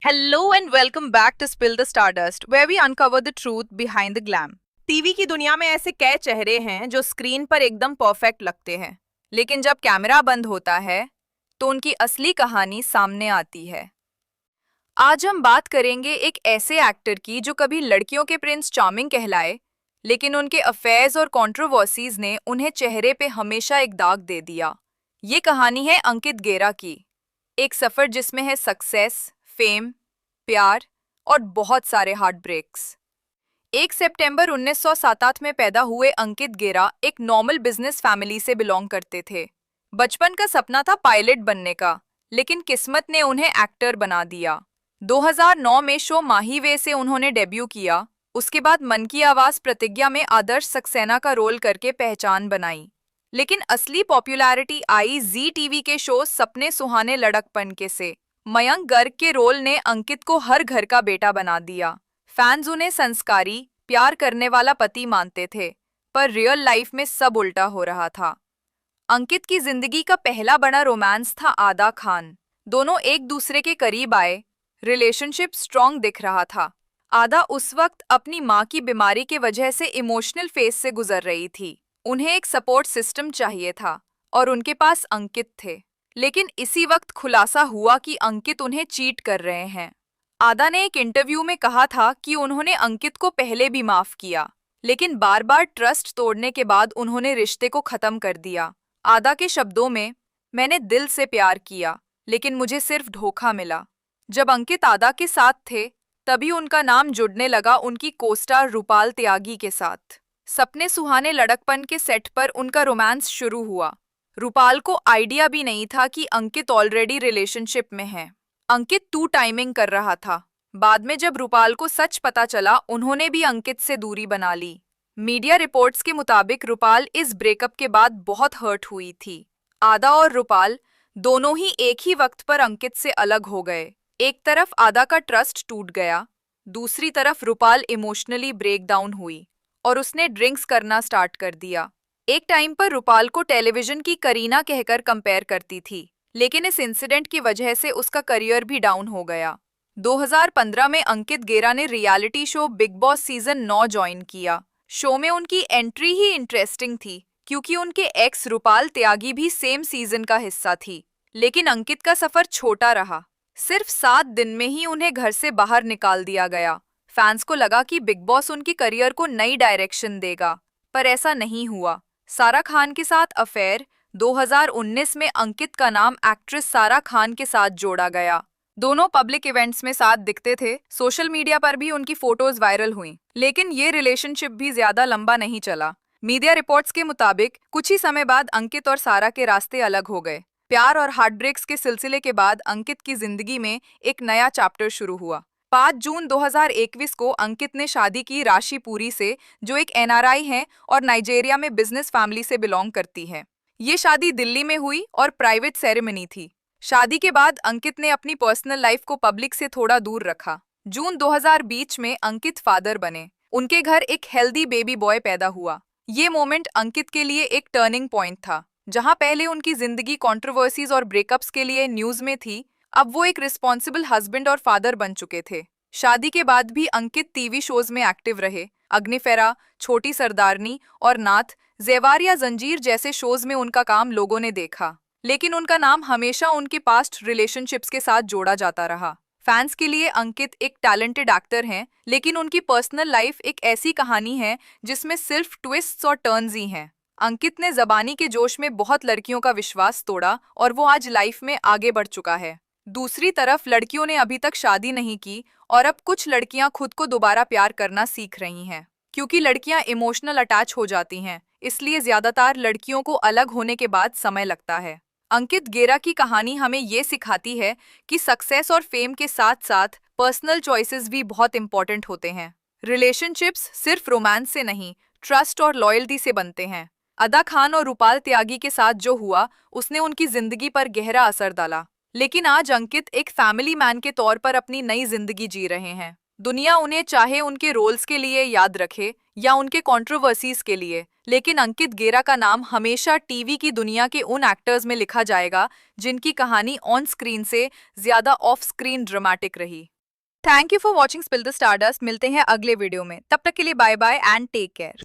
Hello and welcome back to Spill the Stardust, where we uncover the truth behind the glam. TV की दुनिया में ऐसे कई चेहरे हैं जो स्क्रीन पर एकदम परफेक्ट लगते हैं, लेकिन जब कैमरा बंद होता है तो उनकी असली कहानी सामने आती है। आज हम बात करेंगे एक ऐसे एक्टर की जो कभी लड़कियों के प्रिंस चार्मिंग कहलाए, लेकिन उनके अफेयर्स और कंट्रोवर्सीज ने उन्हें चेहरे पे हमेशा एक दाग दे दिया। ये कहानी है अंकित गेरा की, एक सफर जिसमें है सक्सेस, फेम, प्यार और बहुत सारे हार्ट ब्रेक्स। 1 सितंबर 1967 में पैदा हुए अंकित गेरा एक नॉर्मल बिजनेस फैमिली से बिलोंग करते थे। बचपन का सपना था पायलट बनने का, लेकिन किस्मत ने उन्हें एक्टर बना दिया। 2009 में शो माही वे से उन्होंने डेब्यू किया। उसके बाद मन की आवाज प्रतिज्ञा में आदर्श सक्सेना का रोल करके पहचान बनाई। लेकिन असली पॉपुलैरिटी आई जी टीवी के शो सपने सुहाने लड़कपन के से। मयंक गर्ग के रोल ने अंकित को हर घर का बेटा बना दिया। फैंस उन्हें संस्कारी, प्यार करने वाला पति मानते थे, पर रियल लाइफ में सब उल्टा हो रहा था। अंकित की जिंदगी का पहला बड़ा रोमांस था आदा खान। दोनों एक दूसरे के करीब आए, रिलेशनशिप स्ट्रांग दिख रहा था। आदा उस वक्त अपनी माँ की बीमारी के वजह से इमोशनल फेज से गुजर रही थी। उन्हें एक सपोर्ट सिस्टम चाहिए था और उनके पास अंकित थे। लेकिन इसी वक्त खुलासा हुआ कि अंकित उन्हें चीट कर रहे हैं। आदा ने एक इंटरव्यू में कहा था कि उन्होंने अंकित को पहले भी माफ किया, लेकिन बार बार ट्रस्ट तोड़ने के बाद उन्होंने रिश्ते को खत्म कर दिया। आदा के शब्दों में, मैंने दिल से प्यार किया, लेकिन मुझे सिर्फ धोखा मिला। जब अंकित आदा के साथ थे, तभी उनका नाम जुड़ने लगा उनकी कोस्टार रूपाल त्यागी के साथ। सपने सुहाने लड़कपन के सेट पर उनका रोमांस शुरू हुआ। रूपाल को आइडिया भी नहीं था कि अंकित ऑलरेडी रिलेशनशिप में है। अंकित टू टाइमिंग कर रहा था। बाद में जब रूपाल को सच पता चला, उन्होंने भी अंकित से दूरी बना ली। मीडिया रिपोर्ट्स के मुताबिक रूपाल इस ब्रेकअप के बाद बहुत हर्ट हुई थी। आदा और रूपाल दोनों ही एक ही वक्त पर अंकित से अलग हो गए। एक तरफ आदा का ट्रस्ट टूट गया, दूसरी तरफ रूपाल इमोशनली ब्रेक डाउन हुई और उसने ड्रिंक्स करना स्टार्ट कर दिया। एक टाइम पर रूपाल को टेलीविजन की करीना कहकर कंपेयर करती थी, लेकिन इस इंसिडेंट की वजह से उसका करियर भी डाउन हो गया। 2015 में अंकित गेरा ने reality show big boss season 9 join किया। शो में उनकी एंट्री ही इंटरेस्टिंग थी, क्योंकि उनके एक्स रूपाल त्यागी भी सेम सीजन का हिस्सा थी। लेकिन अंकित का सफर छोटा रहा। सिर्फ 7 दिन में ही उन्हें घर से बाहर निकाल दिया गया। फैंस को लगा कि बिग बॉस उनकी करियर को नई डायरेक्शन देगा, पर ऐसा नहीं हुआ। सारा खान के साथ अफेयर। 2019 में अंकित का नाम एक्ट्रेस सारा खान के साथ जोड़ा गया। दोनों पब्लिक इवेंट्स में साथ दिखते थे। सोशल मीडिया पर भी उनकी फोटोज वायरल हुई, लेकिन ये रिलेशनशिप भी ज्यादा लंबा नहीं चला। मीडिया रिपोर्ट्स के मुताबिक कुछ ही समय बाद अंकित और सारा के रास्ते अलग हो गए। प्यार और हार्टब्रेक्स के सिलसिले के बाद अंकित की जिंदगी में एक नया चैप्टर शुरू हुआ। 5 जून 2021 को अंकित ने शादी की राशिपुरी से, जो एक एनआरआई हैं और नाइजीरिया में बिजनेस फैमिली से बिलोंग करती है। ये शादी दिल्ली में हुई और प्राइवेट सेरेमनी थी। शादी के बाद अंकित ने अपनी पर्सनल लाइफ को पब्लिक से थोड़ा दूर रखा। जून 2020 में अंकित फादर बने। उनके घर एक हेल्दी बेबी बॉय पैदा हुआ। ये मोमेंट अंकित के लिए एक टर्निंग पॉइंट था। जहां पहले उनकी जिंदगी कंट्रोवर्सीज और ब्रेकअप्स के लिए न्यूज में थी, अब वो एक रिस्पॉन्सिबल हस्बैंड और फादर बन चुके थे। शादी के बाद भी अंकित टीवी शोज में एक्टिव रहे। अग्निफेरा, छोटी सरदारनी और नाथ, जेवार या जंजीर जैसे शोज में उनका काम लोगों ने देखा, लेकिन उनका नाम हमेशा उनके पास्ट रिलेशनशिप्स के साथ जोड़ा जाता रहा। फैंस के लिए अंकित एक टैलेंटेड एक्टर हैं, लेकिन उनकी पर्सनल लाइफ एक ऐसी कहानी है जिसमें सिर्फ ट्विस्ट्स और टर्न्स ही हैं। अंकित ने जबानी के जोश में बहुत लड़कियों का विश्वास तोड़ा और वो आज लाइफ में आगे बढ़ चुका है। दूसरी तरफ लड़कियों ने अभी तक शादी नहीं की और अब कुछ लड़कियां खुद को दोबारा प्यार करना सीख रही हैं। क्योंकि लड़कियां इमोशनल अटैच हो जाती हैं, इसलिए ज्यादातर लड़कियों को अलग होने के बाद समय लगता है। अंकित गेरा की कहानी हमें ये सिखाती है कि सक्सेस और फेम के साथ साथ पर्सनल चॉइसेस भी बहुत इंपॉर्टेंट होते हैं। रिलेशनशिप्स सिर्फ रोमांस से नहीं, ट्रस्ट और लॉयल्टी से बनते हैं। अदा खान और रूपाल त्यागी के साथ जो हुआ, उसने उनकी जिंदगी पर गहरा असर डाला। लेकिन आज अंकित एक फैमिली मैन के तौर पर अपनी नई जिंदगी जी रहे हैं। दुनिया उन्हें चाहे उनके रोल्स के लिए याद रखे या उनके कंट्रोवर्सीज के लिए, लेकिन अंकित गेरा का नाम हमेशा टीवी की दुनिया के उन एक्टर्स में लिखा जाएगा जिनकी कहानी ऑन स्क्रीन से ज्यादा ऑफ स्क्रीन ड्रामेटिक रही। Thank you for watching spill the stardust. मिलते हैं अगले वीडियो में, तब तक के लिए bye bye and take care.